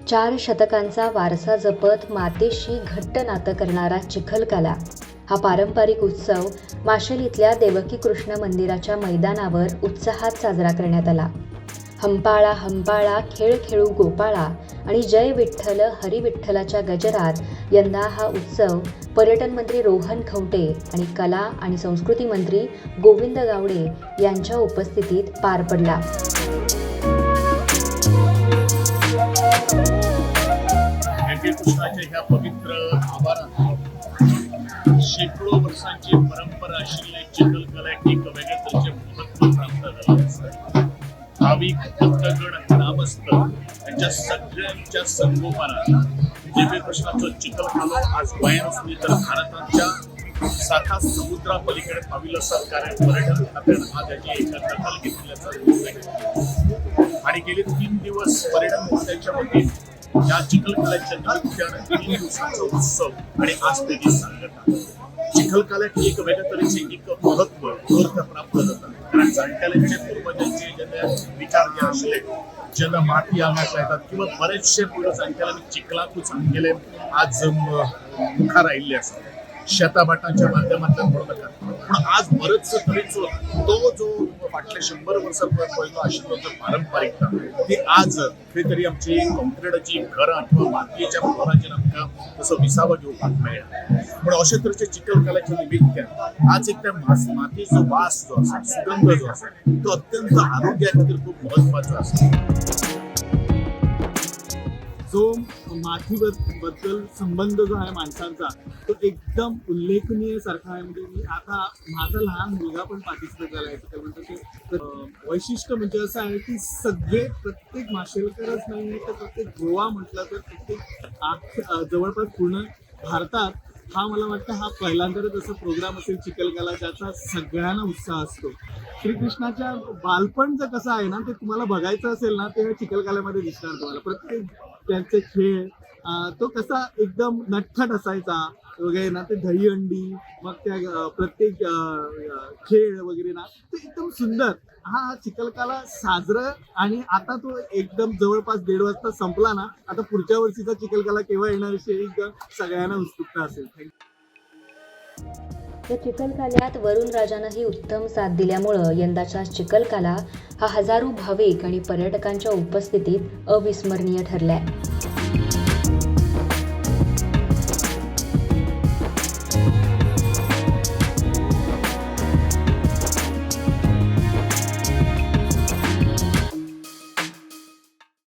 चार शतकांचा वारसा जपत मातेशी घट्ट नातं करणारा चिखलकाला हा पारंपरिक उत्सव माशेल इथल्या देवकी कृष्ण मंदिराच्या मैदानावर उत्साहात साजरा करण्यात आला. हंपाळा हंपाळा खेळ खेळू गोपाळा आणि जय विठ्ठल हरी विठ्ठलाच्या गजरात यंदा हा उत्सव पर्यटन मंत्री रोहन खवटे आणि कला आणि संस्कृती मंत्री गोविंद गावडे यांच्या उपस्थितीत पार पडला. कृष्णाच्या ह्या पवित्र आवारात शेकडो वर्षांची परंपरा असलेल्या चिखलकला एक वेगळ्या तऱ्हेचे महत्त्व प्राप्त झाले असतं. भाविक भक्तगण ग्रामस्थ यांच्या सगळ्यांच्या संगोपनात दिव्य कृष्णाचं चिखलकाला आज वयान असली तर भारताच्या सारखा समुद्रापलीकडे पाविलं सरकार पर्यटन खात्यानं आज याची एका दखल घेतल्याचा आणि गेले 3 दिवस पर्यटन खात्याच्या वतीने या चिखलकाल्याच्या निमित्तानं 3 दिवसाचा उत्सव आणि आज त्याची सांगता चिखलकाल्यात एक वेगळ्या तऱ्हेचे एक महत्व अर्थ प्राप्त होतात. कारण जाणत्याचे पूर्वजांचे ज्यांना विचार जे असले ज्यांना माती आम्हाला येतात किंवा बरेचसे पुढे जाणत्याला चिखलातूच आणलेले आज मुखा राहिले असतात शेताबाटांच्या माध्यमातून म्हणू नका. पण आज बरंच तरीच तो जो फाटल्या 100 वर्षांपर्यंत आशिल्लो जो पारंपरिकता ती आज खरी तरी आमची कॉन्क्रीटाची घरां किंवा मातयेच्या फ्लोराचेर आमकां तसो विसावो घेवपाक मेळ्ळा. पण अशे तरेचे चिखलकाल्याच्या निमित्तान आज एक त्या मातयेचो वास जो आसा सुगंध जो आसा तो अत्यंत आरोग्या खातीर खूब महत्वाचो आसा. जो मातीबद्दल संबंध जो आहे माणसांचा तो एकदम उल्लेखनीय सारखा आहे. म्हणजे मी आता माझा लहान मुलगा पण पार्टिसिपेट झाला आहे म्हणजे वैशिष्ट्य म्हणजे असं आहे की सगळे प्रत्येक माशेलकरच नाही तर प्रत्येक गोवा म्हटलं तर प्रत्येक जवळपास पूर्ण भारतात हा मला वाटतं हा पहिल्यांदाच असा प्रोग्राम असेल चिखलकाला ज्याचा सगळ्यांना उत्साह असतो. श्रीकृष्णाच्या बालपण जर कसं आहे ना ते तुम्हाला बघायचं असेल ना ते चिखलकाल्यामध्ये दिसणार तुम्हाला. प्रत्येक त्यांचे खेळ तो कसा एकदम नटखट असायचा वगैरे ना ते दहीहंडी मग त्या प्रत्येक खेळ वगैरे ना ते एकदम सुंदर. हा चिखलकाला साजरं आणि आता तो एकदम जवळपास 1:30 वाजता संपला ना आता पुढच्या वर्षीचा चिखलकाला केव्हा येणार अशी सगळ्यांना उत्सुकता असेल. या चिखलकाल्यात वरुण राजानंही उत्तम साथ दिल्यामुळं यंदाचा चिखलकाला हा हजारो भाविक आणि पर्यटकांच्या उपस्थितीत अविस्मरणीय ठरलाय.